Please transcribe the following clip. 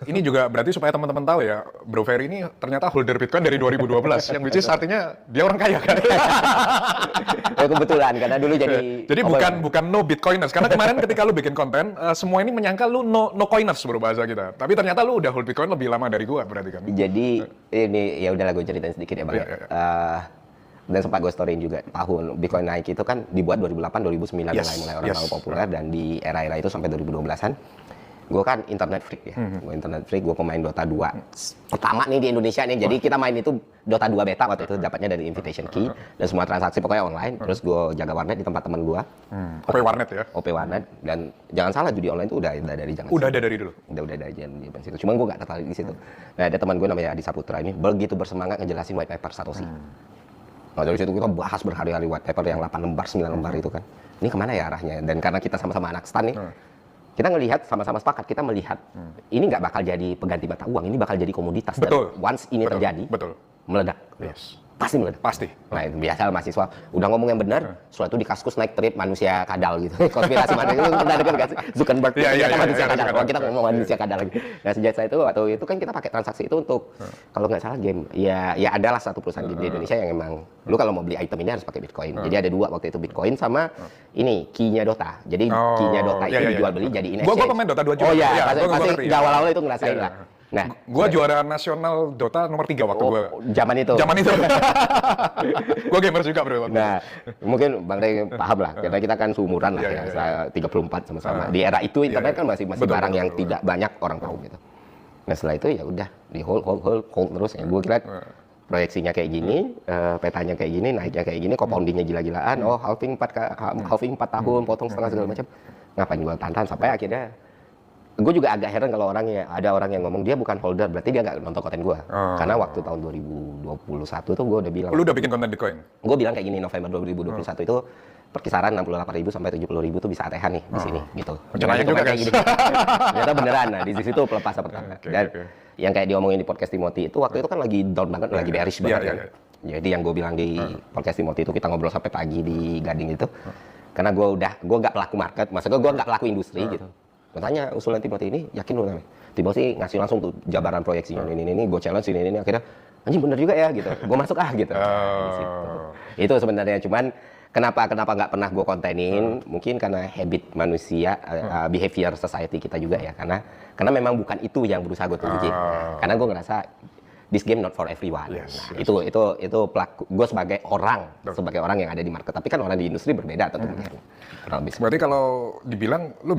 ini juga berarti supaya teman-teman tahu ya, Bro Ferry ini ternyata holder Bitcoin dari 2012, yang which is artinya dia orang kaya kan? Ya, kebetulan karena dulu jadi bukan no Bitcoiners, karena kemarin ketika lu bikin konten, semua ini menyangka lu no coiners bro bahasa kita. Tapi ternyata lu udah hold Bitcoin lebih lama dari gua berarti kan? Jadi ini ya udahlah gue ceritain sedikit ya bang. Dan sempat gue storyin juga tahun Bitcoin naik itu kan dibuat 2008 2009 mulai orang tahu populer, dan di era-era itu sampai 2012-an gue kan internet freak ya. Gue internet freak, gue pemain Dota 2 pertama nih di Indonesia nih. Jadi kita main itu Dota 2 beta waktu itu, dapatnya dari invitation key dan semua transaksi pokoknya online. Terus gue jaga warnet di tempat temen gue. OP warnet ya. OP warnet, dan jangan salah judi online itu udah dari zaman udah ada dari dulu. Udah dari zaman situ. Cuman gue gak tertarik di situ. Nah, ada teman gue namanya Adi Saputra ini begitu bersemangat ngejelasin white paper Satoshi. Nah, dari situ kita bahas berhari-hari white paper yang 8 lembar, 9 lembar itu kan. Ini kemana ya arahnya? Dan karena kita sama-sama anak stan nih, kita ngelihat sama-sama sepakat, kita melihat ini nggak bakal jadi pengganti mata uang, ini bakal jadi komoditas. Betul. Dan once ini terjadi, meledak. Yes. Pasti meledak. Pasti. Nah, itu biasa mahasiswa udah ngomong yang benar, setelah itu di Kaskus naik trip manusia kadal gitu. Konspirasi manusia itu pernah dengar nggak sih? Zuckerberg manusia kadal. Kalau kita ngomong manusia kadal lagi. Nah, sejak saat itu waktu itu kan kita pakai transaksi itu untuk kalau nggak salah game. Ya adalah satu perusahaan game di Indonesia yang emang lu kalau mau beli item ini harus pakai Bitcoin. Jadi ada dua waktu itu, Bitcoin sama ini key-nya Dota. Jadi key-nya Dota itu dijual beli jadi in exchange. Gua pemain Dota 2 juga. Oh iya, pasti awal-awal itu ngerasain lah. Nah, gua juara nasional Dota nomor 3 waktu gua. Zaman itu. Gua gamers juga, bro. Nah, mungkin Bang Rey paham lah, karena kita kan seumuran lah ya, 34 sama-sama. Di era itu internet kan masih barang yang tidak banyak orang tahu gitu. Nah, setelah itu ya udah di hold terus ya. Gua kira proyeksinya kayak gini, petanya kayak gini, naiknya kayak gini, compoundingnya gila-gilaan. Oh, halving 4 tahun, potong setengah segala macam. Ngapain gua tahan sampai akhirnya gue juga agak heran kalau ada orang yang ngomong dia bukan holder, berarti dia nggak nonton konten gue. Karena waktu tahun 2021 tuh gue udah bilang. Lu udah bikin konten Bitcoin? Gue bilang kayak gini, November 2021 itu perkisaran 68.000 sampai 70.000 tuh bisa ATH nih di sini gitu. Rencananya juga kayak gini. Ternyata beneran. Nah, di situ pelepasan pertama. Dan yang kayak diomongin di podcast Timothy itu waktu itu kan lagi down banget, lagi bearish banget kan. Jadi yang gue bilang di podcast Timothy itu kita ngobrol sampai pagi di Gading itu. Karena gue nggak pelaku market, maksudnya gue nggak pelaku industri gitu. Tanya usulan Timothy ini, yakin lu namanya? Timothy ngasih langsung tuh jabaran proyeksinya ini, gue challenge ini, akhirnya anjing bener juga ya gitu, gue masuk gitu. Itu sebenarnya, cuman kenapa nggak pernah gue kontenin? Mungkin karena habit manusia, behavior society kita juga ya, karena memang bukan itu yang berusaha gue tunjukin. Karena gue ngerasa this game not for everyone. Itu pelaku gue sebagai orang yang ada di market, tapi kan orang di industri berbeda tentunya. Berarti kalau dibilang lu bisa